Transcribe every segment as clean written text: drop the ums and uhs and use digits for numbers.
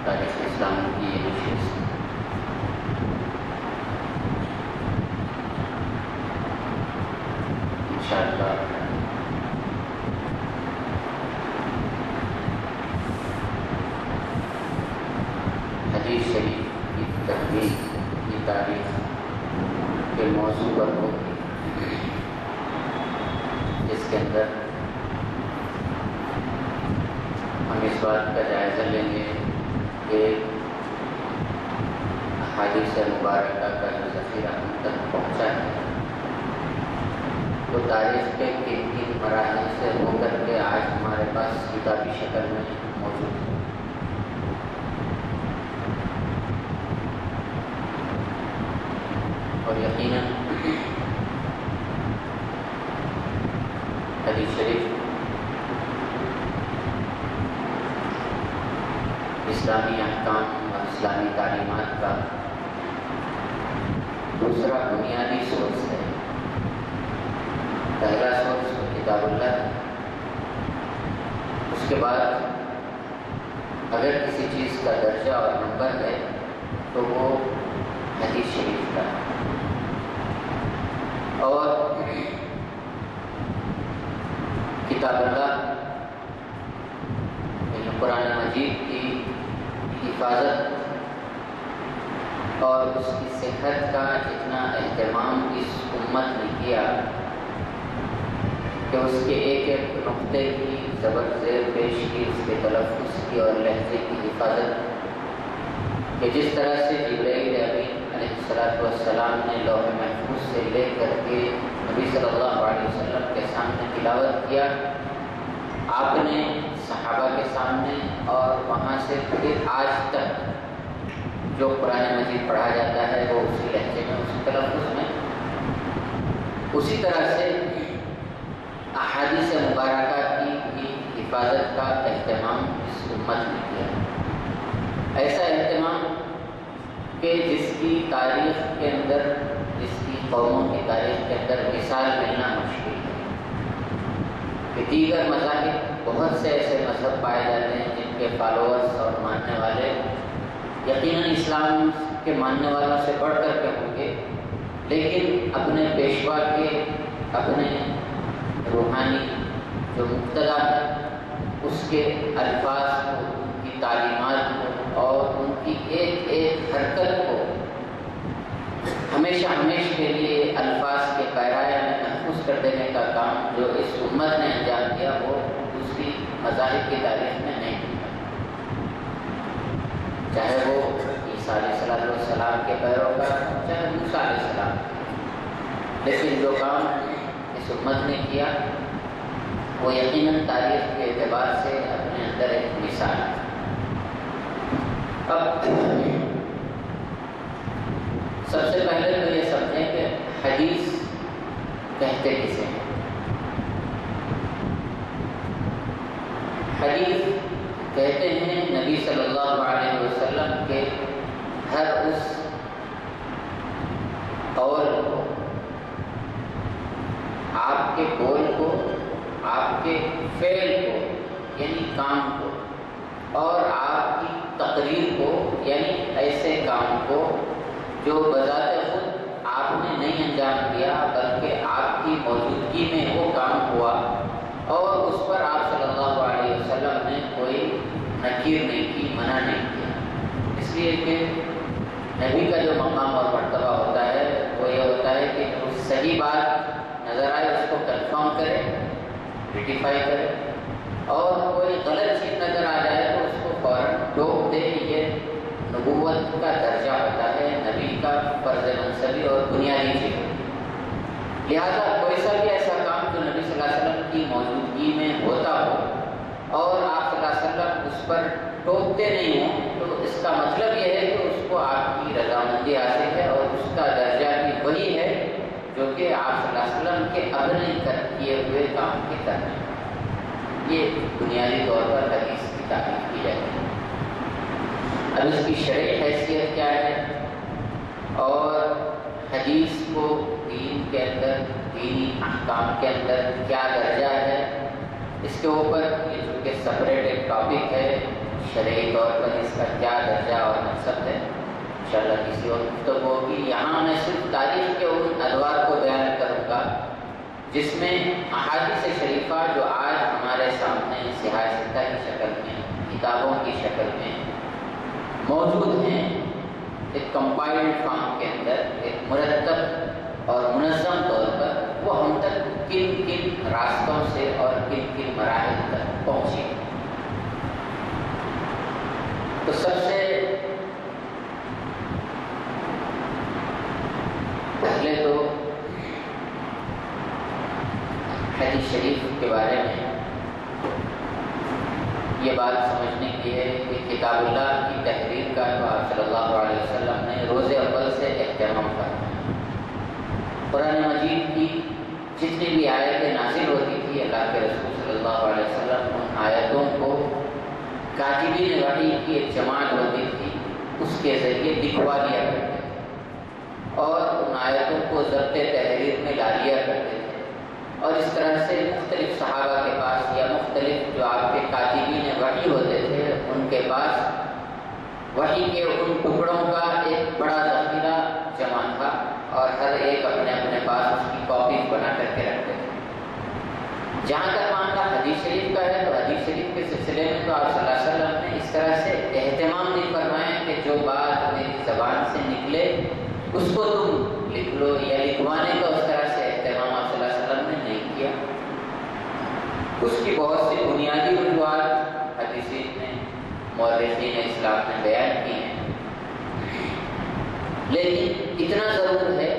تاریخ اسلام کی یہ نشست انشاءاللہ حدیث شریف کی تحقیق کی تاریخ کے موضوع پر ہوگی، جس کے اندر ہم اس بات کا جائزہ لیں گے کہ احادیث مبارکہ کا جو ذخیرہ ہم تک پہنچا ہے وہ تاریخ کے کن کن مراحل سے ہو کر کے آج ہمارے پاس کتابی شکل میں موجود ہے۔ اور یقیناً حدیث شریف اسلامی احکام اور اسلامی تعلیمات کا دوسرا بنیادی سورس ہے۔ پہلا سورس کتاب اللہ ہے، اس کے بعد اگر کسی چیز کا درجہ اور نمبر ہے تو وہ حدیث شریف کا ہے۔ اور کتاب اللہ یعنی قرآن مجید کی حفاظت اور اس کی صحت کا جتنا اہتمام اس امت نے کیا کہ اس کے ایک ایک نقطے کی زبر زیر پیش کی، اس کے تلفظ کی اور لہجے کی حفاظت، کہ جس طرح سے جبرائیل امین علیہ السلام نے لوح محفوظ سے لے کر کے نبی صلی اللہ علیہ وسلم کے سامنے تلاوت کیا، آپ نے صحابہ کے سامنے اور وہاں سے پھر آج تک جو قرآن مجید پڑھا جاتا ہے وہ اسی لہجے میں، اسی تلفظ میں، اسی طرح سے احادیث مبارکہ کی بھی حفاظت کا اہتمام اس امت نے کیا۔ ایسا اہتمام کہ جس کی تاریخ کے اندر، جس کی قوموں کی تاریخ کے اندر مثال ملنا مشکل ہے، کہ دیگر مذاہب بہت سے ایسے مذہب پائے جاتے ہیں جن کے فالوورز اور ماننے والے یقیناً اسلام کے ماننے والوں سے بڑھ کر کے ہوں گے، لیکن اپنے پیشوا کے، اپنے روحانی جو مقتدا ہے اس کے الفاظ کو، ان کی تعلیمات کو اور ان کی ایک ایک حرکت کو ہمیشہ کے لیے الفاظ کے پیرائے میں محفوظ کر دینے کا کام جو اس امت نے انجام دیا وہ دوسری مذاہب کی تاریخ میں نہیں کیا، چاہے وہ عیسیٰ علیہ السلام کے پیروکار ہوں، چاہے موسیٰ علیہ السلام، لیکن جو کام اس امت نے کیا وہ یقیناً تاریخ کے اعتبار سے اپنے اندر ایک مثال ہے۔ اب سب سے پہلے تو یہ سمجھیں کہ حدیث کہتے کسے ہیں۔ حدیث کہتے ہیں نبی صلی اللہ علیہ وسلم کے ہر اس قول کو، آپ کے قول کو، آپ کے فعل کو یعنی کام کو، اور آپ کی تقریر کو یعنی ایسے کام کو جو بذات خود آپ نے نہیں انجام دیا بلکہ آپ کی موجودگی میں وہ کام ہوا اور اس پر آپ صلی اللہ علیہ وسلم نے کوئی نکیر نہیں کی، منع نہیں کیا۔ اس لیے کہ نبی کا جو مقام اور مرتبہ ہوتا ہے وہ یہ ہوتا ہے کہ جو صحیح بات نظر آئے اس کو کنفرم کرے، ریٹیفائی کرے، اور کوئی غلط چیز نظر آ جائے تو اس کو فوراً ٹوک دے۔ یہ نبوت کا درجہ ہوتا ہے، نبی کا فرض منصبی اور بنیادی چیز۔ لہذا کوئی سا بھی ایسا کام جو نبی صلی اللہ علیہ وسلم کی موجودگی میں ہوتا ہو اور آپ صلی اللہ علیہ وسلم اس پر ٹوکتے نہیں ہوں تو اس کا مطلب یہ ہے کہ اس کو آپ کی رضامندی حاصل ہے اور اس کا درجہ بھی وہی ہے جو کہ آپ صلی اللہ علیہ وسلم کے اپنے کیے ہوئے کام کی طرح۔ یہ بنیادی طور پر حدیث کی تعریف کی جاتی ہے۔ اب اس کی شرعی حیثیت کیا ہے اور حدیث کو دین کے اندر، دینی احکام کے اندر کیا درجہ ہے، اس کے اوپر یہ چونکہ سپریٹ ایک ٹاپک ہے، شرعی طور پر اس کا کیا درجہ اور مقصد ہے، انشاءاللہ کسی اور گفتگو ہوگی۔ یہاں میں صرف تاریخ کے ان ادوار کو بیان کروں گا جس میں احادیث شریفہ جو آج ہمارے سامنے سیاہ ستہ کی شکل میں، کتابوں کی شکل میں موجود ہیں، ایک کمپائلڈ فارم کے اندر، ایک مرتب اور منظم طور پر، وہ ہم تک کن کن راستوں سے اور کن کن مراحل تک پہنچی۔ تو سب سے پہلے تو حدیث شریف کے بارے میں یہ بات سمجھنے کی ہے کہ کتاب اللہ کی تحریر کا تو آپ صلی اللہ علیہ وسلم نے روز اول سے اہتمام کرا۔ قرآن مجید کی جتنی بھی آیتیں نازل ہوتی تھی، اللہ کے رسول صلی اللہ علیہ وسلم ان آیتوں کو کاتبین وحی کی ایک جماعت ہوتی تھی، اس کے ذریعے لکھوا لیا کرتے تھے اور ان آیتوں کو ضبط تحریر میں لا لیا کرتے تھے، اور اس طرح سے مختلف صحابہ کے پاس یا مختلف جو آپ کے کاتبین وحی ہوتے تھے ان کے پاس وحی کے ان ٹکڑوں کا ایک بڑا ذخیرہ جمع تھا، اور ہر ایک اپنے اپنے پاس اس کی کاپیز بنا کر کے رکھتے تھے۔ جہاں تک معاملہ حدیث شریف کا ہے تو حدیث شریف کے سلسلے میں تو آپ صلی اللہ علیہ وسلم نے اس طرح سے اہتمام نہیں فرمایا کہ جو بات میری زبان سے نکلے اس کو تم لکھ لو، یا لکھوانے کا اس طرح سے اہتمام آپ صلی اللہ علیہ وسلم نے نہیں کیا۔ اس کی بہت سی بنیادی وجوہات حدیثین نے، مورخین اسلام نے بیان کی ہیں، لیکن اتنا ضرور ہے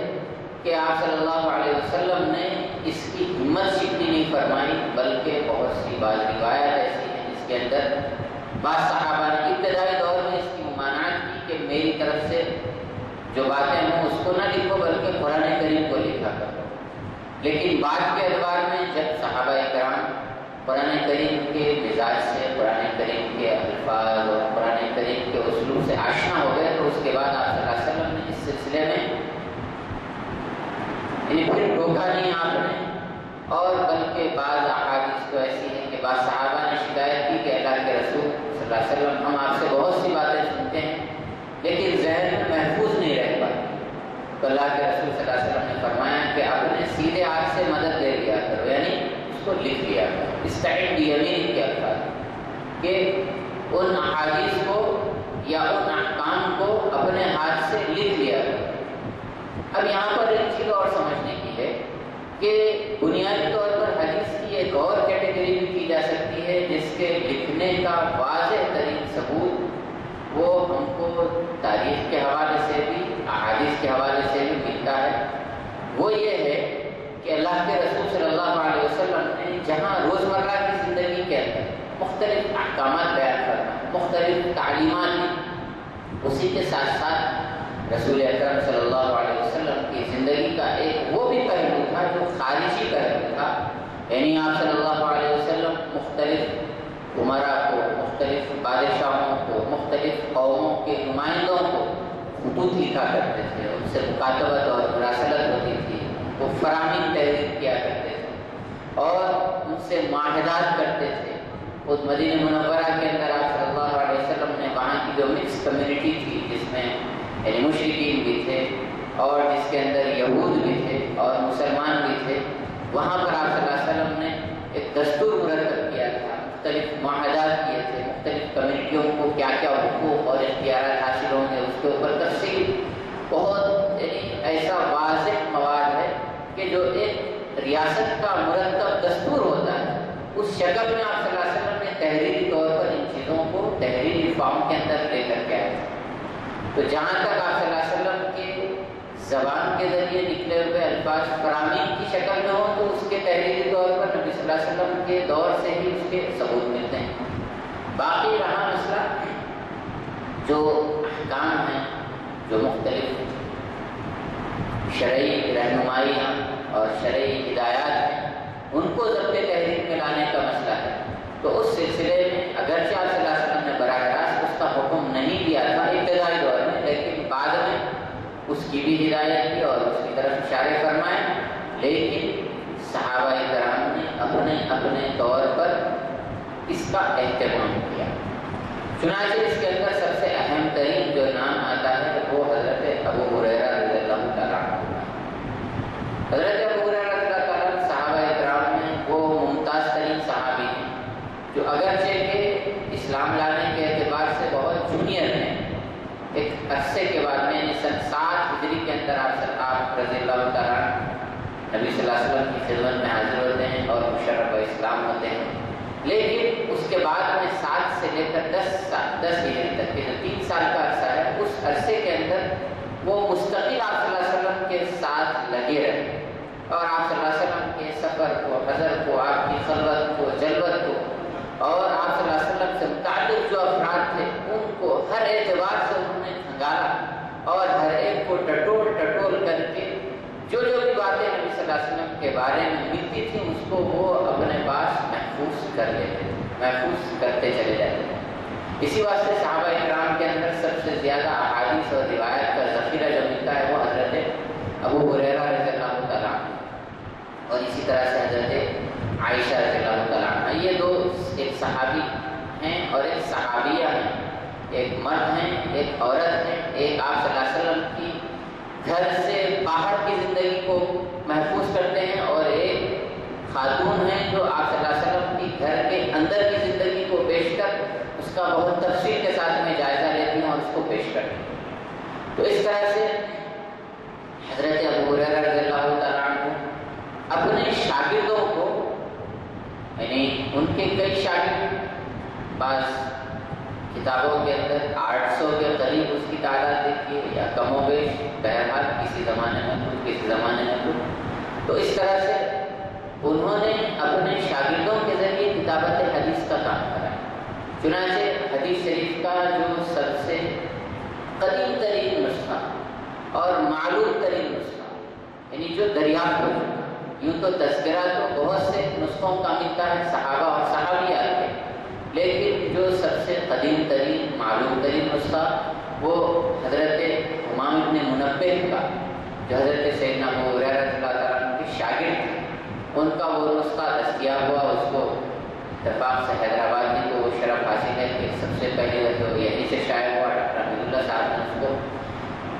کہ آپ صلی اللہ علیہ وسلم نے اس کی ہمت شکنی نہیں فرمائی، بلکہ بہت سی بعض روایات ایسی ہیں جس کے اندر بعض صحابہ نے ابتدائی دور میں اس کی ممانعت کی کہ میری طرف سے جو باتیں ہوں اس کو نہ لکھو بلکہ قرآن کریم کو لکھا کرو۔ لیکن بعد کے ادوار میں جب صحابہ کرام قرآن کریم کے مزاج سے، قرآن کریم کے الفاظ اور قرآن کریم کے اسلوب سے آشنا ہو گئے تو اس کے بعد آپ صلی اللہ علیہ وسلم نے اس سلسلے میں پھر روکا نہیں آپ نے، اور بلکہ بعض احادیث تو ایسی ہیں کہ بعض صحابہ نے شکایت کی کہ اللہ کے رسول صلی اللہ علیہ وسلم ہم آپ سے بہت سی باتیں سنتے ہیں لیکن ذہن میں محفوظ نہیں رہ پاتی، تو اللہ کے رسول صلی اللہ علیہ وسلم نے فرمایا کہ اپنے سیدھے ہاتھ سے مدد لے لیا کرو، یعنی اس کو لکھ لیا کرو، استعین بیمین کے الفاظ، کہ ان احادیث کو یا ان احکام کو اپنے ہاتھ سے لکھ لیا کرو۔ اب یہاں پر ایک چیز اور سمجھنے کی ہے کہ بنیادی طور پر حدیث کی ایک اور کیٹیگری بھی کی جا سکتی ہے جس کے لکھنے کا واضح ترین ثبوت وہ ہم کو تاریخ کے حوالے سے بھی، احادیث کے حوالے سے بھی ملتا ہے۔ وہ یہ ہے کہ اللہ کے رسول صلی اللہ علیہ وسلم نے جہاں روزمرہ کی زندگی کے اندر مختلف احکامات بیان کرنا، مختلف تعلیمات دی، اسی کے ساتھ ساتھ رسول اکرم صلی اللہ علیہ وسلم کی زندگی کا ایک وہ بھی پہلو تھا جو خارجی پہلو تھا، یعنی آپ صلی اللہ علیہ وسلم مختلف عمرا کو، مختلف بادشاہوں کو، مختلف قوموں کے نمائندوں کو خطوط لکھا کرتے تھے، ان سے مکاتبت اور مراسلت ہوتی تھی، وہ فراہمی تحریر کیا کرتے تھے اور ان سے معاہدات کرتے تھے۔ اس مدینہ منورہ کے اندر آپ صلی اللہ علیہ وسلم نے وہاں کی جو مکس کمیونٹی تھی جس میں یعنی مشرکین بھی تھے اور جس کے اندر یہود بھی تھے اور مسلمان بھی تھے، وہاں پر آپ صلی اللہ علیہ وسلم نے ایک دستور مرتب کیا تھا، مختلف معاہدات کیے تھے، مختلف کمیونٹیوں کو کیا کیا حقوق اور اختیارات حاصل ہوں گے اس کے اوپر تفصیل بہت، یعنی ایسا واضح مواد ہے کہ جو ایک ریاست کا مرتب دستور ہوتا ہے اس شکل میں آپ صلی اللہ علیہ وسلم نے تحریری طور پر ان چیزوں کو تحریری فارم کے اندر لے کر کے آئے تھے۔ تو جہاں تک آپ صلی اللہ علیہ وسلم کے زبان کے ذریعے نکلے ہوئے الفاظ فراہمی کی شکل میں ہوں تو اس کے تحریری طور پر نبی صلی اللہ علیہ وسلم کے دور سے ہی اس کے ثبوت ملتے ہیں۔ باقی رہا مسئلہ جو احکام ہیں، جو مختلف شرعی رہنمائیاں اور شرعی ہدایات ہیں، ان کو ضبط تحریر میں لانے کا مسئلہ ہے، تو اس سلسلے میں اگرچہ آپ صلی اللہ علیہ وسلم نے براہ راست اس کا حکم نہیں دیا تھا ابتدائی دور میں، لیکن بعد میں اس کی بھی ہدایت کی اور اس کی طرف اشارے فرمائے اپنے اپنے طور پر اس کا اہتمام کیا۔ چنانچہ اس کے اندر سب سے اہم ترین جو نام آتا ہے وہ حضرت ابو ہریرہ رضی اللہ تعالیٰ عنہ۔ حضرت ابو ہریرہ رضی اللہ تعالیٰ عنہ صحابہ اکرام میں وہ ممتاز ترین صحابی ہیں جو اگرچہ کہ اسلام لانے کے اعتبار سے بہت جونیئر ہیں، ایک عرصے کے بعد میں سن 7 ہجری کے اندر آپ رضی اللہ تعالیٰ عنہ نبی صلی اللہ علیہ وسلم کی خدمت میں حاضر ہوتے ہیں اور مشرف اسلام ہوتے ہیں، لیکن اس کے بعد میں 7 سے لے کر 10 ہجری تک کے جو 3 سال کا عرصہ ہے، اس عرصے کے اندر وہ مستقل آپ صلی اللہ علیہ وسلم کے ساتھ لگے رہے اور آپ صلی اللہ علیہ وسلم کے سفر کو، حضر کو، آپ کی خلوت کو، جلوت کو اور آپ صلی اللہ علیہ وسلم سے متعلق جو افراد تھے ان کو ہر اعتبار سے انہوں نے کھنگالا اور ہر ایک کو ٹٹول کر کے جو بھی باتیں نبی صلی اللہ علیہ وسلم کے بارے میں ملتی تھیں اس کو وہ اپنے پاس محفوظ کر لیتے، محفوظ کرتے چلے جاتے ہیں۔ اسی واسطے صحابہ اکرام کے اندر سب سے زیادہ احادیث اور روایت کا ذخیرہ جو ملتا ہے وہ حضرت ابو ہریرہ رضی اللہ تعالیٰ عنہ اور اسی طرح سے حضرت عائشہ رضی اللہ تعالیٰ عنہ۔ یہ دو ایک صحابی ہیں اور ایک صحابیہ ہیں، ایک مرد ہیں ایک عورت ہے، ایک آپ صلی اللہ علیہ وسلم کی گھر سے باہر کی زندگی کو محفوظ کرتے ہیں اور ایک خاتون ہیں جو آپ صلی اللہ علیہ وسلم کی گھر کے اندر کی زندگی کو پیش کر اس کا بہت تفصیل کے ساتھ میں جائزہ لیتی ہیں اور اس کو پیش کرتی ہیں۔ تو اس طرح سے حضرت ابو ہریرہ رضی اللہ تعالیٰ عنہ اپنے شاگردوں کو، یعنی ان کے کئی شاگرد، بعض کتابوں کے اندر 800 کے قریب اس کی تعداد دیکھیے یا کم و بیش، بہرحال کسی زمانے میں کچھ کسی زمانے میں کچھ، تو اس طرح سے انہوں نے اپنے شاگردوں کے ذریعے کتابت حدیث کا کام کرا۔ چنانچہ حدیث شریف کا جو سب سے قدیم ترین نسخہ اور معلوم ترین نسخہ، یعنی جو دریافت ہو چکا، یوں تو تذکرہ تو بہت سے نسخوں کا ملتا ہے صحابہ اور صحابیات کے، لیکن جو سب سے قدیم ترین معلوم ترین نسخہ وہ حضرت امام ابن منبہ کا، جو حضرت سیدنا ابو ہریرہ رضی اللہ تعالیٰ عنہ کے شاگرد تھے، ان کا وہ نسخہ دستیاب ہوا۔ اس کو اتفاق سے حیدرآباد میں تو وہ شرف حاصل ہے کہ سب سے پہلے تو یہیں سے شائع ہوا، ڈاکٹر حمید اللہ صاحب نے اس کو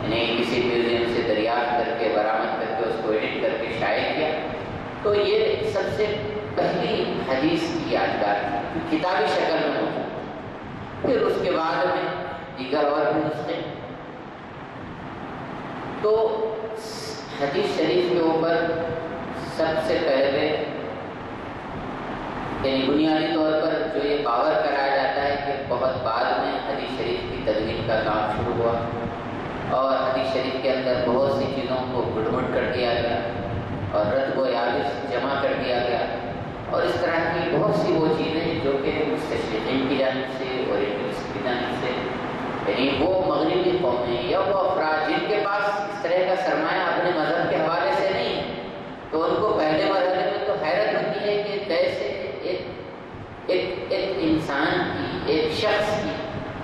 یعنی کسی میوزیم سے دریافت کر کے برآمد کر کے اس کو ایڈٹ کر کے شائع کیا۔ تو یہ سب سے پہلی حدیث کی یادگار تھی، کتابی شکل میں موجود۔ پھر اس کے بعد میں دیگر اور بھی نسخے۔ تو حدیث شریف کے اوپر سب سے پہلے یعنی بنیادی طور پر جو یہ باور کرایا جاتا ہے کہ بہت بعد میں حدیث شریف کی تدوین کا کام شروع ہوا اور حدیث شریف کے اندر بہت سی چیزوں کو گڈ مٹ کر دیا گیا اور رتب و یابس جمع کر دیا گیا، اور اس طرح کی بہت سی وہ چیزیں جو کہ مستشرقین کی جانب سے اور کی جانب سے، یعنی وہ مغربی قومیں یا وہ افراد جن کے پاس اس طرح کا سرمایہ اپنے مذہب کے حوالے سے نہیں ہے، تو ان کو پہلے مرحلے میں تو حیرت ہوتی ہے کہ کیسے ایک انسان کی، ایک شخص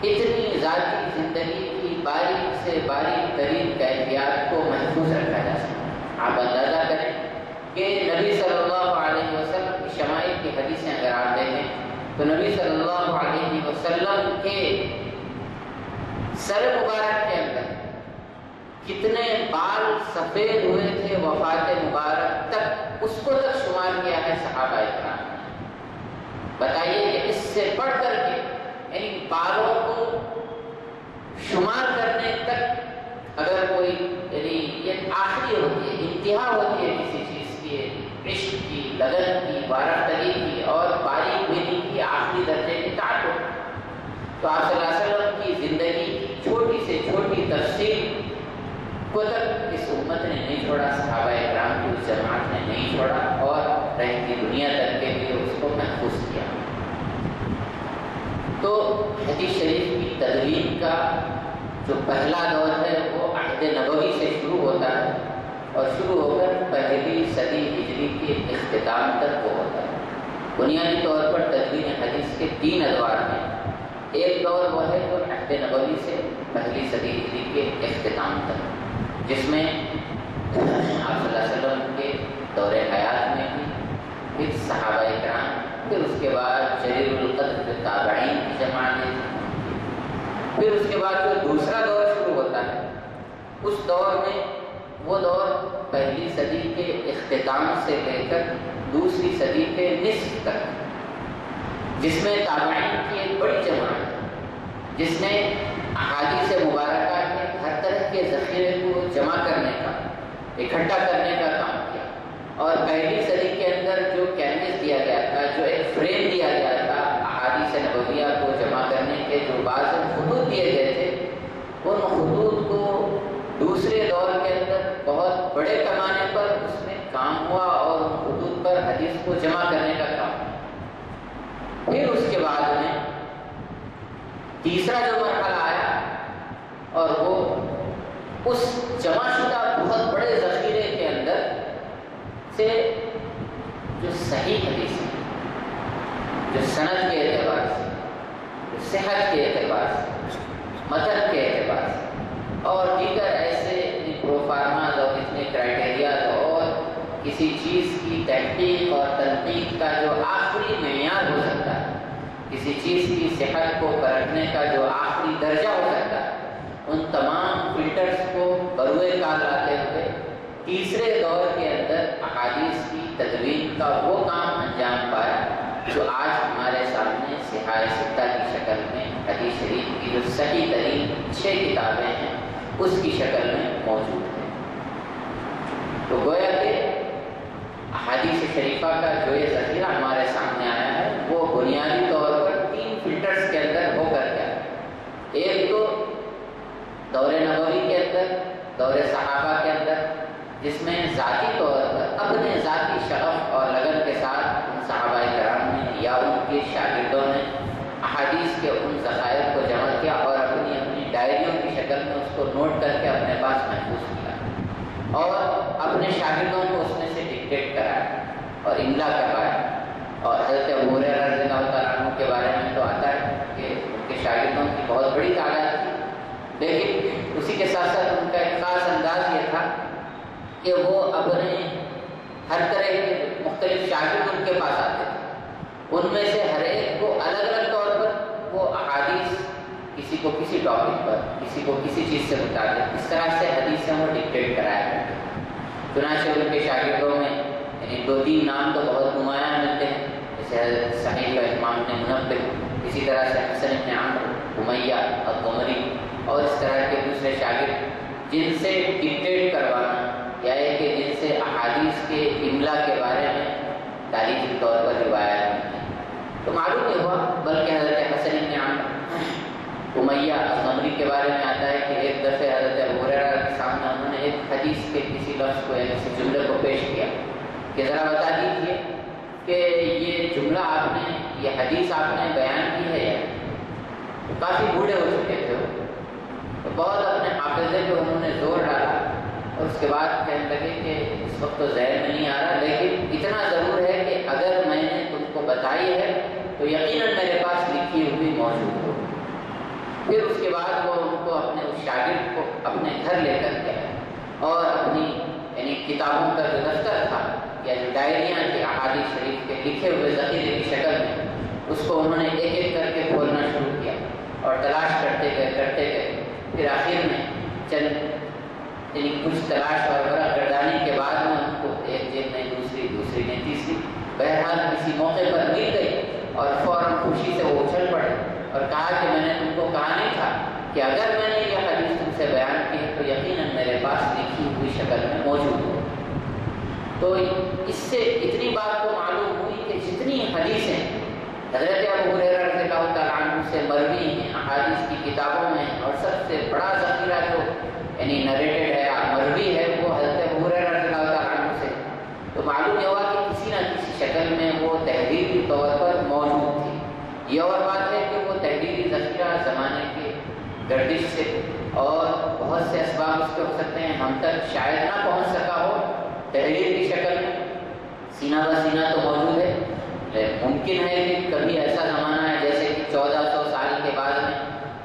کی اتنی ذاتی زندگی کی باریک سے باریک ترین کیفیات کو محفوظ رکھا جا سکتا۔ آپ اندازہ کریں کہ نبی صلی اللہ علیہ وسلم کی شمائل کی حدیثیں اگر آپ دیکھیں تو نبی صلی اللہ علیہ وسلم کے سر مبارک کے اندر کتنے بال سفید ہوئے تھے وفات مبارک تک، اس کو تک شمار کیا ہے صحابہ اکرام نے۔ بتائیے کہ اس سے بڑھ کر کے یعنی بالوں کو شمار کرنے تک اگر کوئی یعنی یہ آخری ہوتی ہے، انتہا ہوتی ہے کسی چیز کی، عشق کی، لگن کی، وارفتگی کی اور باریک بینی کی آخری درجے کی تعلق، تو آپ صلی اللہ علیہ وسلم کی زندگی کی چھوٹی سے چھوٹی تفصیل کو تک اس امت نے نہیں چھوڑا، صحابہ اکرام کی اس جماعت نے نہیں چھوڑا اور رہتی دنیا تک کے لیے اس کو محفوظ کیا۔ تو حدیث شریف کی تدوین کا جو پہلا دور ہے وہ عہد نبوی سے شروع ہوتا ہے اور شروع ہو کر پہلی صدی ہجری کے اختتام تک وہ ہوتا ہے۔ بنیادی طور پر تدوین حدیث کے 3 ادوار ہیں۔ ایک دور وہ ہے جو عہد نبوی سے پہلی صدی ہجری کے اختتام تک، جس میں آپ صلی اللہ علیہ وسلم کے دور حیات میں بھی پھر صحابہ پھر اس کے بعد جلیل القدر تابعین کی جماعتیں تھیں، پھر اس کے بعد جو دوسرا دور شروع ہوتا ہے، اس دور میں وہ دور پہلی صدی کے اختتام سے لے کر دوسری صدی کے نصف تک، جس میں تابعین کی ایک بڑی جماعت جس نے احادیث مبارکہ کے ہر طرح کے ذخیرے کو جمع کرنے کا، اکٹھا کرنے کا کام کیا، اور پہلی صدی کے اندر جو کینوس دیا گیا تھا، جو ایک فریم دیا گیا تھا احادیث نبویہ کو جمع کرنے کے، جو بعض خطوط دیے گئے تھے، ان خطوط کو دوسرے دور کے اندر بہت بڑے پیمانے پر اس میں کام ہوا اور ان خطوط پر حدیث کو جمع کرنے کا کام ہوا۔ پھر اس کے بعد میں تیسرا جو مرحلہ آیا، اور وہ اس جمع شدہ بہت بڑے ذخیرے کے اندر سے جو صحیح حدیث ہے، جو سند کے اعتبار سے، جو صحت کے اعتبار سے، متن کے اعتبار سے، اور دیگر ایسے پروفارماز اور اتنے کرائٹیریاز اور کسی چیز کی تحقیق اور تنقید کا جو آخری معیار ہو سکتا ہے، کسی چیز کی صحت کو پرکھنے کا جو آخری درجہ ہو سکتا ہے، ان تمام فلٹرز کو بروئے کار لاتے ہوئے تیسرے دور کے اندر احادیث کی تدوین کا وہ کام انجام پایا جو آج ہمارے سامنے صحاح ستہ کی شکل میں حدیث شریف کی جو صحیح ترین 6 کتابیں ہیں اس کی شکل میں موجود ہے۔ تو گویا کہ احادیث شریفہ کا جو یہ ذخیرہ ہمارے سامنے آیا ہے وہ بنیادی طور پر 3 فلٹرز کے اندر ہو کر گیا۔ ایک تو دور نبوی کے اندر، دور صحابہ کے اندر، جس میں ذاتی طور پر اپنے ذاتی شغف اور لگن کے ساتھ ان صحابہ کرام نے یا ان کے شاگردوں نے احادیث کے ان ذخائر کو جمع کیا اور اپنی اپنی ڈائریوں کی شکل میں اس کو نوٹ کر کے اپنے پاس محفوظ کیا اور اپنے شاگردوں کو اس میں سے ڈکٹیٹ کرایا اور املا کروایا۔ اور حضرت ابو ہریرہ رضی اللہ تعالیٰ عنہ کے بارے میں تو آتا ہے کہ ان کے شاگردوں کی بہت بڑی تعداد تھی، لیکن اسی کے ساتھ ساتھ ان کا ایک خاص انداز یہ تھا کہ وہ اپنے ہر طرح کے مختلف شاگرد ان کے پاس آتے تھے، ان میں سے ہر ایک کو الگ الگ طور پر وہ احادیث کسی کو کسی ٹاپک پر، کسی کو کسی چیز سے متعلق اس طرح سے حدیثیں وہ ڈکٹیٹ کرایا کرتے تھے۔ چنانچہ ان کے شاگردوں میں یعنی 2-3 نام تو بہت نمایاں ملتے ہیں، جیسے حضرت صحیح کا امام بن منبہ، اسی طرح سے حسن بن عمرو، امیہ الضمری، اور اس طرح کے دوسرے شاگرد جن سے ڈکٹیٹ کروانا یا کہ جن سے احادیث کے املا کے بارے میں تاریخی طور پر روایات ملتی ہیں۔ تو معلوم یہ ہوا، بلکہ حضرت حسن بن عمرو امیہ الضمری کے بارے میں آتا ہے کہ ایک دفعہ حضرت ابو ہریرہ کے سامنے انہوں نے ایک حدیث کے کسی لفظ کو یا کسی جملے کو پیش کیا کہ ذرا بتا دیجیے کہ یہ جملہ آپ نے، یہ حدیث آپ نے بیان کی ہے یا تو کافی بوڑھے ہو چکے تھے وہ، تو بہت اپنے حافظے پہ انہوں نے زور ڈالا اور اس کے بعد کہنے لگے کہ اس وقت تو ذہن میں نہیں آ رہا، لیکن اتنا ضرور ہے کہ اگر میں نے تم کو بتائی ہے تو یقیناً میرے پاس لکھی ہوئی موجود ہو۔ پھر اس کے بعد وہ ان کو اپنے اس شاگرد کو اپنے گھر لے کر گیا اور اپنی یعنی کتابوں کا جو دفتر تھا یا جو ڈائریاں تھیں احادیث شریف کے لکھے ہوئے ذخیرے کی شکل میں، اس کو انہوں نے ایک ایک کر کے کھولنا شروع کیا اور تلاش کرتے گئے پھر آخر میں چند یعنی کچھ تلاش اور ورق گردانی کے بعد میں ان کو ایک جیب میں دوسری نے تیسری، بہرحال کسی موقع پر مل گئی اور فوراً خوشی سے وہ اچھل پڑے اور کہا کہ میں نے تم کو کہا نہیں تھا کہ اگر میں نے یہ حدیث تم سے بیان کی تو یقیناً میرے پاس لکھی ہوئی شکل میں موجود ہو۔ تو اس سے اتنی بات کو معلوم ہوئی کہ جتنی حدیثیں حضرت ابو ہریرہ رضی اللہ تعالیٰ عنہ سے مروی ہیں احادیث کی کتابوں میں، اور سب سے بڑا ذخیرہ جو یعنی نریٹڈ ہے یا مروی ہے وہ حضرت ابو ہریرہ رضی اللہ تعالیٰ عنہ سے، تو معلوم یہ ہوا کہ کسی نہ کسی شکل میں وہ تحریری طور پر موجود تھی۔ یہ اور بات ہے کہ وہ تحریری ذخیرہ زمانے کے گردش سے اور بہت سے اسباب اس کے ہو سکتے ہیں ہم تک شاید نہ پہنچ سکا ہو تحریر کی شکل میں، سینہ بہ سینہ تو موجود ہے، ممکن ہے کہ کبھی ایسا زمانہ ہے جیسے کہ 1400 سال کے بعد میں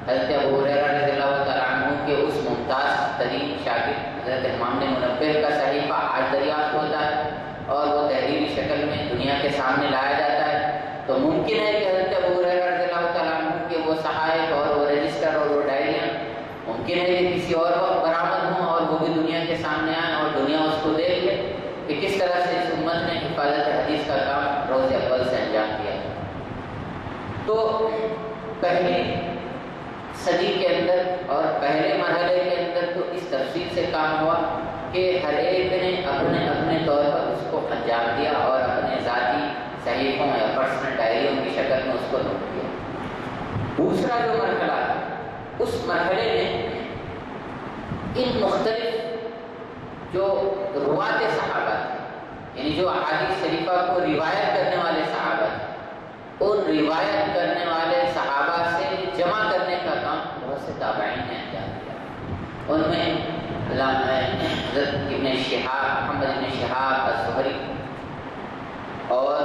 حضرت ابو ہریرہ رضی اللہ تعالیٰ عنہ کے اس ممتاز ترین شاگرد حضرت امام بن منبہ کا صحیفہ آج دریافت ہوتا ہے اور وہ تحریری شکل میں دنیا کے سامنے لایا جاتا ہے، تو ممکن ہے کہ حضرت ابو ہریرہ رضی اللہ تعالیٰ عنہ کے وہ صحائف اور وہ رجسٹر اور وہ ڈائریاں ممکن ہے کہ کسی اور وقت برآمد ہوں اور وہ بھی دنیا کے سامنے آئیں اور دنیا اس کو دیکھ لے کہ کس طرح سے اس امت نے حفاظت حدیث کا کام روز اول سے انجام دیا۔ تو پہلی صدی کے اندر اور پہلے مرحلے کے اندر تو اس تفصیل سے کام ہوا کہ ہر ایک نے اپنے اپنے طور پر اس کو انجام دیا اور اپنے ذاتی صحیفوں یا پرسنل ڈائریوں کی شکل میں اس کو نوٹ کیا۔ دوسرا جو مرحلہ ہے اس مرحلے میں ان مختلف جو روات صحابہ تھے، یعنی جو احادیث شریفہ کو روایت کرنے والے صحابہ تھے، ان روایت کرنے والے صحابہ سے جمع کرنے کا کام بہت سے تابعین نے انجام دیا۔ ان میں علامہ حضرت ابن شہاب، محمد ابن شہاب الزہری اور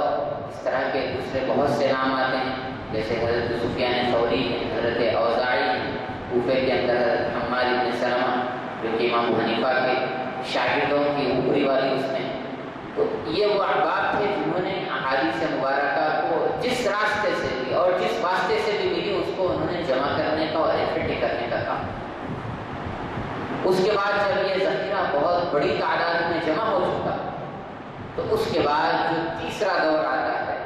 اس طرح کے دوسرے بہت سے نام آتے ہیں، جیسے حضرت سفیان ثوری ہے، حضرت اوزاعی ہے، کوفے کے اندر حضرت حماد ابن سلمہ جو کہ امام حنیفہ کے شاگردوں کی اوپری والی اس میں۔ تو یہ وہ احباب تھے جنہوں نے احادیث مبارکہ کو جس راستے سے بھی اور جس واسطے سے بھی ملی اس کو انہوں نے جمع کرنے کا اور اکٹھے کرنے کا کام۔ اس کے بعد جب یہ ذخیرہ بہت بڑی تعداد میں جمع ہو چکا تو اس کے بعد جو تیسرا دور آتا ہے،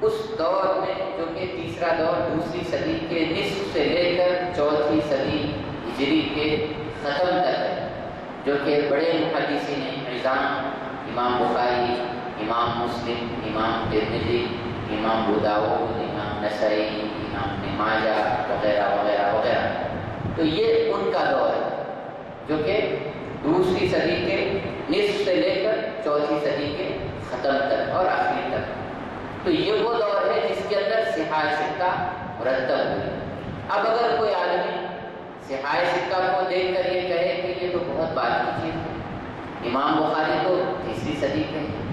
اس دور میں جو کہ تیسرا دور دوسری صدی کے نصف سے لے کر چوتھی صدی ہجری کے ختم تک ہے، جو کہ بڑے محدثین عظام امام بخاری، امام مسلم، امام ترمذی، امام ابو داؤد، امام نسائی، امام ابن ماجہ وغیرہ وغیرہ وغیرہ، تو یہ ان کا دور ہے جو کہ دوسری صدی کے نصف سے لے کر چوتھی صدی کے ختم تک اور آخری تک۔ تو یہ وہ دور ہے جس کے اندر صحاح سکہ مرتب ہوئی۔ اب اگر کوئی آدمی صحاح سکہ کو دیکھ کر یہ کہے کہ یہ تو بہت بعد کی چیز ہے، امام بخاری تو تیسری صدی کے ہیں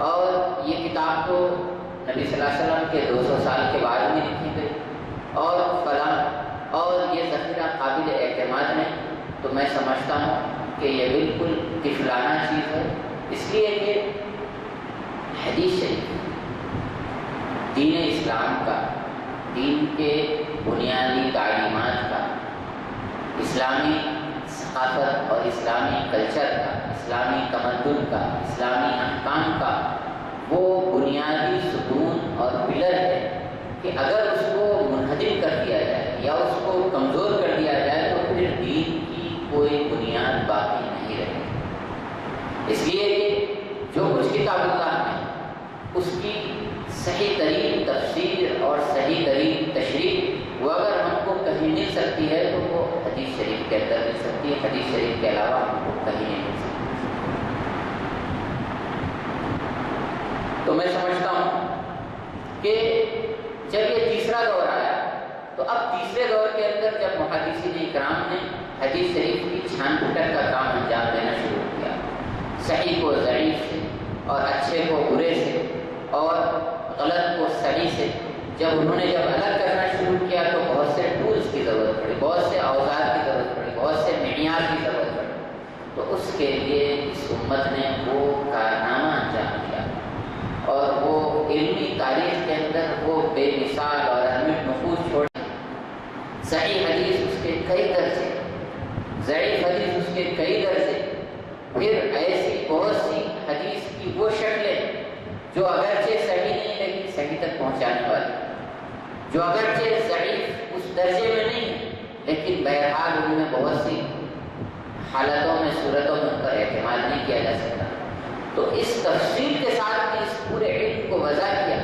اور یہ کتاب تو نبی صلی اللہ علیہ وسلم کے 200 سال کے بعد میں لکھی گئی اور فلاں، اور یہ ذخیرہ قابل اعتماد نہیں، تو میں سمجھتا ہوں کہ یہ بالکل طفلانہ چیز ہے، اس لیے کہ حدیث شریف دین اسلام کا، دین کے بنیادی تعلیمات کا، اسلامی ثقافت اور اسلامی کلچر کا، اسلامی تمدن کا، اسلامی احکام کا وہ بنیادی ستون اور پلر ہے کہ اگر اس کو منہدم کر دیا جائے یا اس کو کمزور کر دیا جائے تو پھر دین کی کوئی بنیاد باقی نہیں رہے۔ اس لیے کہ جو کچھ کتاب اللہ میں اس کی صحیح ترین تفسیر اور صحیح ترین تشریح وہ اگر ہم کو کہیں مل سکتی ہے تو وہ حدیث شریف کے اندر مل سکتی ہے، حدیث شریف کے علاوہ ہم کو کہیں نہیں مل سکتی۔ تو میں سمجھتا ہوں کہ جب یہ تیسرا دور آیا تو اب تیسرے دور کے اندر جب محدثین اکرام نے حدیث شریف کی چھان پھٹک کا کام انجام دینا شروع کیا، صحیح کو ضعیف سے اور اچھے کو برے سے اور غلط کو صحیح سے جب انہوں نے جب الگ کرنا شروع کیا تو بہت سے ٹولز کی ضرورت پڑی، بہت سے اوزار کی ضرورت پڑی، بہت سے معیار کی ضرورت پڑی۔ تو اس کے لیے اس امت نے وہ کارنامہ انجام دیا اور وہ علمی تاریخ کے اندر وہ بے مثال اور اہمیت نفوذ چھوڑ۔ صحیح حدیث اس کے کئی درجے، ضعیف حدیث اس کے کئی درجے، پھر ایسی بہت سی حدیث کی وہ شکلیں جو اگرچہ صحیح نہیں لیکن صحیح تک پہنچانے والی، جو اگرچہ ضعیف اس درجے میں نہیں ہے لیکن بہرحال ان میں بہت سی حالتوں میں صورتوں میں ان پر اعتماد نہیں کیا جا سکتا۔ تو اس تفصیل کے ساتھ نے اس پورے علم کو وضع کیا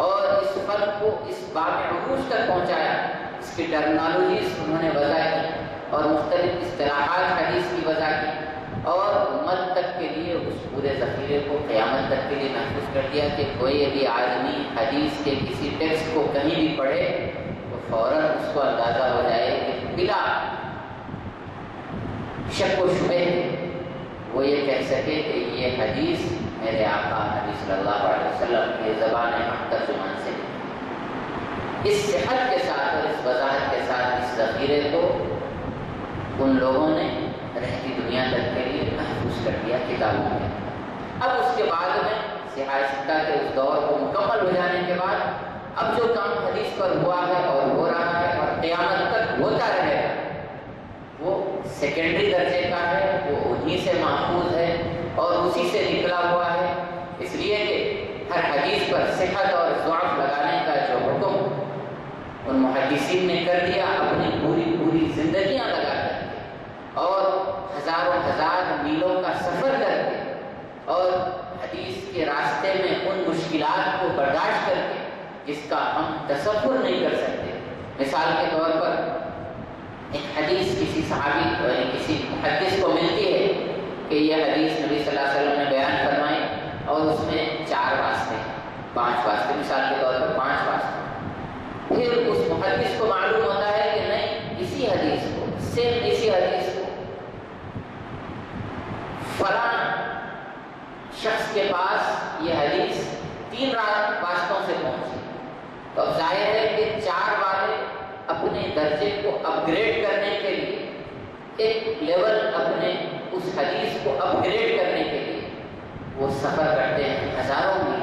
اور اس فن کو اس باب عروج تک پہنچایا، اس کی ٹرمنالوجیز انہوں نے وضع کی اور مختلف اصطلاحات حدیث کی وضع کی اور امت تک کے لیے اس پورے ذخیرے کو قیامت تک کے لیے محفوظ کر دیا کہ کوئی بھی آدمی حدیث کے کسی ٹیکسٹ کو کہیں بھی پڑھے تو فوراً اس کو اندازہ ہو جائے کہ بلا شک و شبہ وہ یہ کہہ سکے کہ یہ حدیث میرے آقا نبی صلی اللہ علیہ وسلم کی زبان حق ترجمان سے اس صحت کے ساتھ اور اس وضاحت کے ساتھ اس ذخیرے کو ان لوگوں نے رہتی دنیا تک کے لیے محفوظ کر دیا کتابوں میں۔ اب اس کے بعد میں صحاح سکہ کے اس دور کو مکمل مکمل ہو جانے کے بعد اب جو کام حدیث پر ہوا ہے اور ہو رہا ہے اور قیامت تک ہوتا رہے گا وہ سیکنڈری درجے کا ہے، وہ انہی سے محفوظ ہے اور اسی سے نکلا ہوا ہے. اس لیے کہ ہر حدیث پر صحت اور ضعف لگانے کا جو حکم ان محدثین نے کر دیا، اپنی پوری زندگیاں لگا کر کے اور ہزاروں ہزار میلوں کا سفر کر کے اور حدیث کے راستے میں ان مشکلات کو برداشت کر کے جس کا ہم تصور نہیں کر سکتے. مثال کے طور پر ایک حدیث کسی صحابی اور کسی محدث کو ملتی ہے کہ یہ حدیث نبی صلی اللہ علیہ وسلم نے بیان فرمائی اور اس میں 4 واسطے ہیں، 5 واسطے، مثال کے طور پر 5 واسطے. پھر اس محدث کو معلوم ہوتا ہے کہ نہیں، اسی حدیث کو، صرف اسی حدیث کو فلاں شخص کے پاس یہ حدیث 3 واسطوں سے پہنچی. تو اب ظاہر ہے کہ 4 والے اپنے درجے کو اپ گریڈ کرنے کے لیے، ایک لیول اپنے اس حدیث کو اپ گریڈ کرنے کے لیے وہ سفر کرتے ہیں ہزاروں میل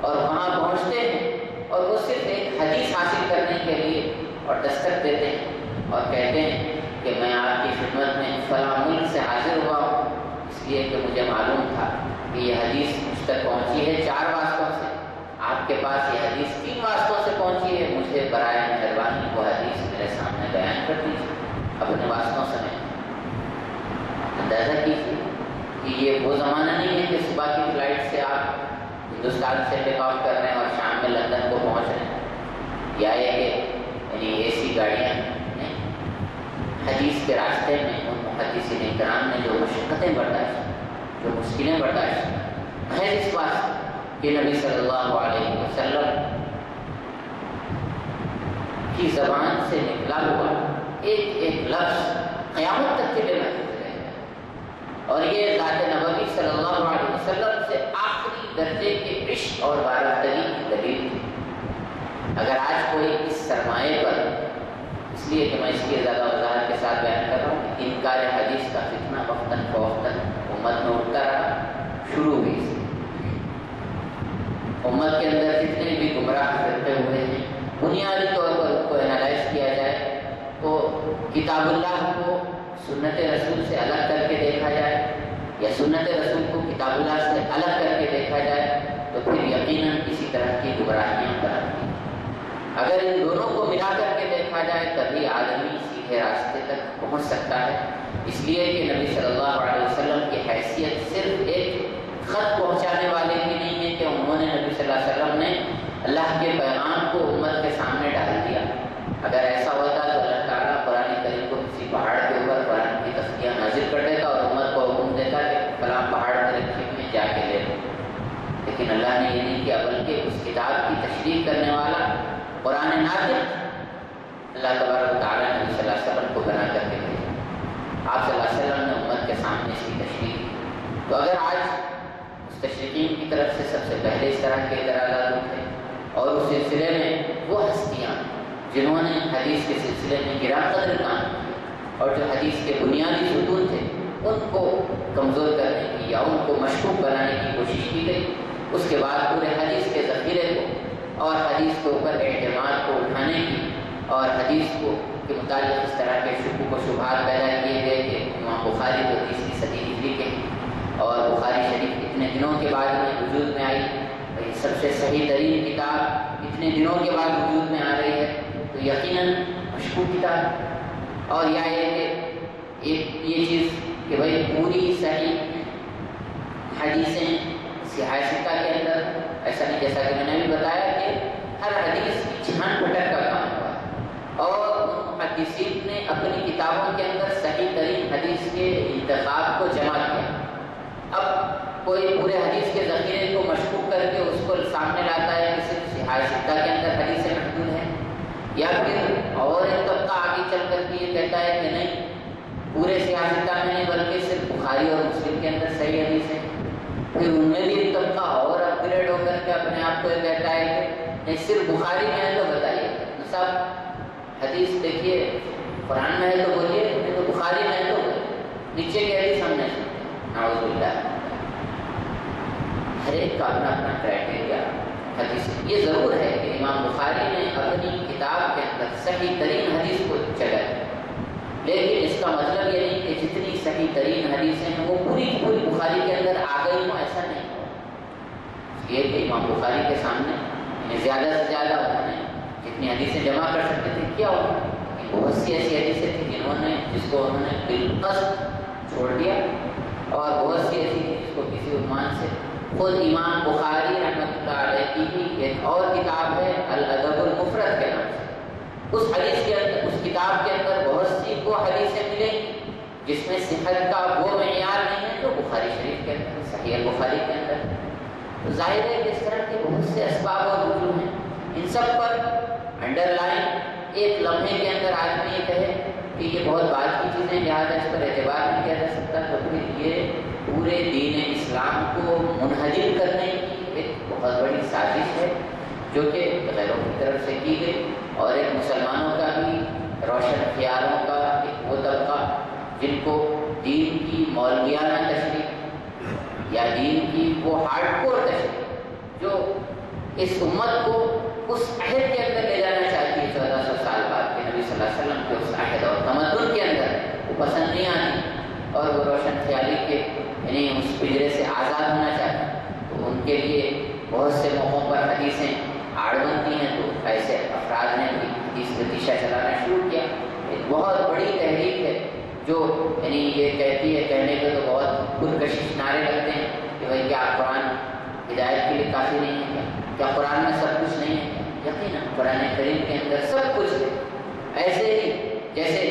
اور وہاں پہنچتے ہیں اور وہ صرف ایک حدیث حاصل کرنے کے لیے اور دستک دیتے ہیں اور کہتے ہیں کہ میں آپ کی خدمت میں فلاں ملک سے حاضر ہوا ہوں، اس لیے کہ مجھے معلوم تھا کہ یہ حدیث مجھ تک پہنچی ہے 4 واسطوں سے، آپ کے پاس یہ حدیث 3 واسطوں سے پہنچی ہے، مجھے برائے مہربانی وہ حدیث میرے سامنے بیان کر دیجیے اپنے واسطوں سمیت. اندازہ کیجیے کہ یہ وہ زمانہ نہیں ہے کہ صبح کی فلائٹ سے آپ ہندوستان سے ٹیک آف کر رہے ہیں اور شام میں لندن کو پہنچ رہے ہیں، یا یہ کہ یعنی اے سی گاڑیاں نہیں. حدیث کے راستے میں ان محدثین کرام نے جو مشقتیں برداشت، جو مشکلیں برداشت، ہے اس واسطے کہ نبی صلی اللہ علیہ وسلم کی زبان سے نکلا ہوا ایک ایک لفظ قیامت تک کے لیے محفوظ رہے گا. اور یہ ذات نبوی صلی اللہ علیہ وسلم سے آخری درجے کے عشق اور وابستگی کی دلیل تھی. اگر آج کوئی اس سرمایے پر، اس لیے کہ میں اس کی زیادہ وضاحت کے ساتھ بیان کر رہا ہوں کہ انکار حدیث کا فتنہ وقتاً فوقتاً امت میں اٹھتا رہا، شروع ہوئی سے امت کے اندر جتنے بھی گمراہ فرقے ہوئے ہیں، بنیادی طور پر ان کو انالائز کیا جائے تو کتاب اللہ کو سنت رسول سے الگ کر کے دیکھا جائے یا سنت رسول کو کتاب اللہ سے الگ کر کے دیکھا جائے تو پھر یقیناً کسی طرح کی گمراہیاں برآتی ہیں. اگر ان دونوں کو ملا کر کے دیکھا جائے تبھی آدمی سیدھے راستے تک پہنچ سکتا ہے. اس لیے کہ نبی صلی اللہ علیہ وسلم کی حیثیت صرف ایک خط پہنچانے والے کی نہیں ہے کہ انہوں نے، نبی صلی اللہ علیہ وسلم نے اللہ کے پیغام کو امت کے سامنے ڈال دیا. اگر ایسا ہوتا تو اللہ تعالیٰ قرآن کریم کو کسی پہاڑ کے اوپر قرآن کی تفسیر نازل کر دیتا اور امت کو حکم دیتا کہ فلاں پہاڑ میں رکھے میں جا کے لے لو. لیکن اللہ نے یہ نہیں کیا، بلکہ اس کتاب کی تشریح کرنے والا قرآن ناطق اللہ تبارک و تعالیٰ نے نبی صلی اللہ علیہ وسلم کو بنا کر کے بھیجا. آپ صلی اللہ علیہ وسلم نے امت کے سامنے اس کی تشریح کی. تو اگر آج اس تشریحین کی طرف سے سب سے پہلے اس طرح کے اعتراضات اٹھے اور اس سلسلے میں وہ ہستیاں جنہوں نے حدیث کے سلسلے میں گرا قدر کام کیا اور جو حدیث کے بنیادی ستون تھے ان کو کمزور کرنے کی یا ان کو مشکوک بنانے کی کوشش کی گئی، اس کے بعد پورے حدیث کے ذخیرے کو اور حدیث کے اوپر اعتماد کو اٹھانے کی اور حدیث کو کے متعلق اس طرح کے شکوک و شبہات پیدا کیے گئے کہ امام بخاری کو 30ویں صدی ہجری کے اور بخاری شریف اتنے دنوں کے بعد میں وجود میں آئی، سب سے صحیح ترین کتاب اتنے دنوں کے بعد وجود میں آ رہی ہے تو یقیناً مشکوک کتاب. اور یا یہ چیز کہ بھائی پوری صحیح حدیثیں سیاہ ستہ کے اندر ایسا نہیں، جیسا کہ میں نے بھی بتایا کہ ہر حدیث کی چھان پھٹک کا کام ہوا ہے اور محدثین نے اپنی کتابوں کے اندر صحیح ترین حدیث کے انتخاب کو جمع کیا. اب کوئی پورے حدیث کے ذخیرے کو مشکوک کر کے اس کو سامنے لاتا ہے کہ صرف سیاہ ستہ کے اندر حدیثیں محدود ہیں، یا پھر اور ایک طبقہ آگے چل کر کے یہ کہتا ہے کہ نہیں، پورے سیاہ ستہ میں نہیں بلکہ صرف بخاری اور مسلم کے اندر صحیح حدیث ہے. پھر ان میں بھی ایک طبقہ اور اپ گریڈ ہو کر کے اپنے آپ کو یہ کہتا ہے کہ نہیں صرف بخاری میں ہے تو بتائیے صاحب حدیث دیکھیے، قرآن میں ہے تو بولیے، نہیں تو بخاری میں ہے تو نیچے کی حدیث ہم نہیں سنتے. نعوذ باللہ. ہر ایک کا اپنا اپنا کرائٹیریا حدیث یہ ضرور ہے کہ امام بخاری نے اپنی کتاب کے اندر صحیح ترین حدیث کو چلایا، لیکن اس کا مطلب یہ نہیں کہ جتنی صحیح ترین حدیثیں ہیں وہ پوری پوری بخاری کے اندر آ گئی ہوں، ایسا نہیں ہو یہ کہ امام بخاری کے سامنے زیادہ سے زیادہ انہوں نے جتنی حدیثیں جمع کر سکتے تھے کیا ہو، بہت سی ایسی حدیثیں تھیں جس کو انہوں نے بالقصد چھوڑ دیا، اور بہت سی ایسی تھی جس کو کسی عنوان سے خود امام بخاری رحمۃ اللہ علیہ کی ہی ایک اور کتاب ہے الادب المفرد کے نام سے، اس حدیث کے اندر اس کتاب کے اندر بہت سی وہ حدیثیں ملیں گی جس میں صحت کا وہ معیار نہیں ہے جو بخاری شریف کے اندر صحیح البخاری کے اندر۔ تو ظاہر ہے کہ اس طرح کے بہت سے اسباب اور وجوہ ہیں، ان سب پر انڈر لائن ایک لمحے کے اندر آدمی یہ کہے کہ یہ بہت بعد کی چیزیں لہٰذا اس پر اعتبار نہیں کیا جا سکتا، تو پھر یہ پورے دین اسلام کو منہدم کرنے کی ایک بہت بڑی سازش ہے جو کہ غیروں کی طرف سے کی گئی، اور ایک مسلمانوں کا بھی روشن خیالوں کا ایک وہ طبقہ جن کو دین کی مولویانہ تشریح یا دین کی وہ ہارڈ کور تشریح جو اس امت کو اس عہد کے اندر لے جانا چاہتی ہے 1400 سال بعد کے نبی صلی اللہ علیہ وسلم کے اس عہد اور تمدن کے اندر، وہ پسند نہیں آتی اور وہ روشن خیالی کے یعنی اس پنجرے سے آزاد ہونا چاہتے ہیں، تو ان کے لیے بہت سے موقعوں پر حدیثیں آڑ بنتی ہیں، تو ایسے افراد نے بھی حدیث فتیشہ چلانا شروع کیا۔ ایک بہت بڑی تحریک ہے جو یعنی یہ کہتی ہے، کہنے کے تو بہت پرکشش نعرے لگتے ہیں کہ بھائی کیا قرآن ہدایت کے لیے کافی نہیں ہے کیا قرآن میں سب کچھ نہیں ہے؟ یقیناً قرآن کریم کے اندر سب کچھ ہے، ایسے ہی جیسے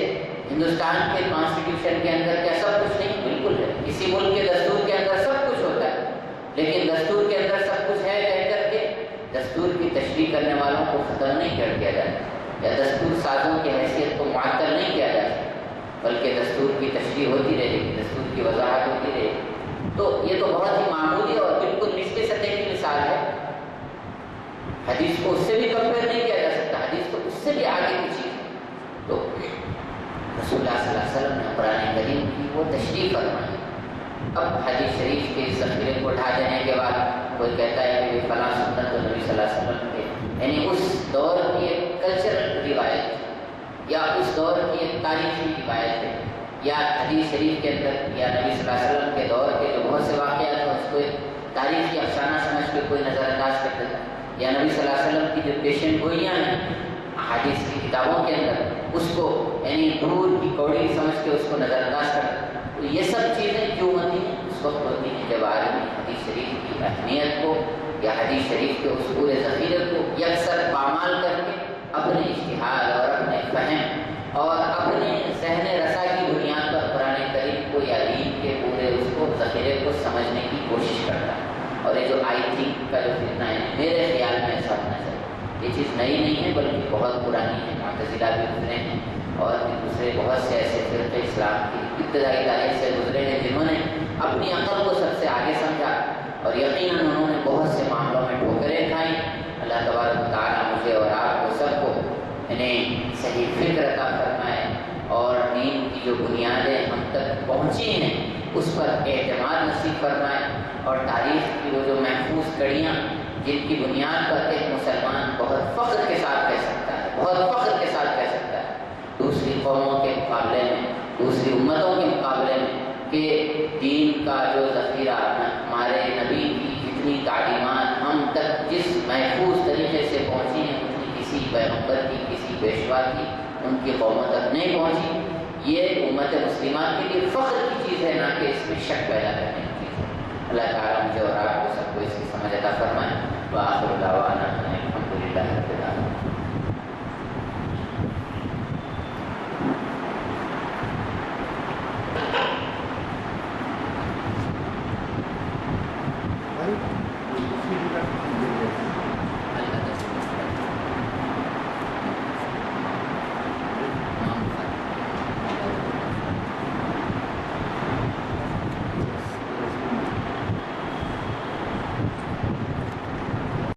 ہندوستان کے کانسٹیٹیوشن کے اندر کیا سب کچھ نہیں؟ بالکل ہے، کسی ملک کے دستور کے اندر سب کچھ ہوتا ہے، لیکن دستور کے اندر سب کچھ ہے کہہ کر کے دستور کی تشریح کرنے والوں کو ختم نہیں کر دیا جاتا، یا دستور سازوں کی حیثیت کو معطل نہیں کیا جاتا، بلکہ دستور کی تشریح ہوتی رہے گی، دستور کی وضاحت ہوتی رہے گی۔ تو یہ تو بہت ہی معمولی اور بالکل نچلی سطح کی مثال ہے، حدیث کو اس سے بھی کمپیئر نہیں کیا جا سکتا، حدیث تو اس سے بھی آگے کی چیز ہے۔ تو رسول اللہ صلی اللہ علیہ وسلم نے قرآن کریم کی وہ تشریح فرمائی۔ اب حدیث شریف کے اس ذخیرے کو اٹھا دینے کے بعد کوئی کہتا ہے کہ فلاں سنت تو نبی صلی اللہ علیہ وسلم کے یعنی اس دور کی ایک کلچرل روایت یا اس دور کی ایک تاریخی روایت ہے، یا حدیث شریف کے اندر یا نبی صلی اللہ علیہ وسلم کے دور کے جو بہت سے واقعات ہیں اس کو ایک تاریخی افسانہ سمجھ کے کوئی نظر انداز کر دیتا ہے، یا نبی صلی اللہ علیہ وسلم کی جو پیشن گوئیاں ہیں احادیث کی کتابوں کے اندر اس کو یعنی دور کی کوڑی سمجھ کے اس کو نظر انداز کر دیتا ہے۔ تو یہ سب چیزیں کیوں ہوتی ہیں؟ اس وقت ہوتی ہیں جب آدمی حدیث شریف کی اہمیت کو یا حدیث شریف کے اس پورے ذخیرے کو یکسر پامال کر کے اپنے اجتہاد اور اپنے فہم اور اپنے ذہن رسا کی بنیاد پر قرآن کریم کو یا دین کے پورے اس کو ذخیرے کو سمجھنے کی کوشش کرتا ہے۔ اور یہ جو آئی تھنک کا جو فتنہ ہے میرے خیال میں ایسا ہونا چاہیے، یہ چیز نئی نہیں ہے بلکہ بہت پرانی ہے، معتزلہ بھی گزرے ہیں اور دوسرے بہت سے ایسے فرقے اسلام کی ابتدائی تاریخ سے گزرے ہیں جنہوں نے اپنی عقل کو سب سے آگے سمجھا، اور یقیناً انہوں نے بہت سے معاملوں میں ٹھوکریں کھائیں۔ اللہ تبارک و تعالیٰ مجھے اور آپ کو سب کو انہیں صحیح فکر عطا فرمائے اور دین کی جو بنیادیں ہم تک پہنچی ہیں اس پر اعتماد نصیب فرمائے، اور تاریخ کی وہ جو محفوظ کڑیاں جن کی بنیاد پر ایک مسلمان بہت فخر کے ساتھ کہہ سکتا ہے، بہت فخر کے ساتھ کہہ سکتا ہے دوسری قوموں کے مقابلے میں، دوسری امتوں کے مقابلے میں، کہ دین کا جو ذخیرہ ہمارے نبی کی جتنی تعلیمات ہم تک جس محفوظ طریقے سے پہنچی ہیں اتنی کسی پیغمبر کی، کسی پیشوا کی ان کی قوموں تک نہیں پہنچی۔ یہ امت مسلمہ کے لیے فخر کی چیز ہے، نہ کہ اس میں شک پیدا کرنے کی چیز ہے۔ اللہ تعالیٰ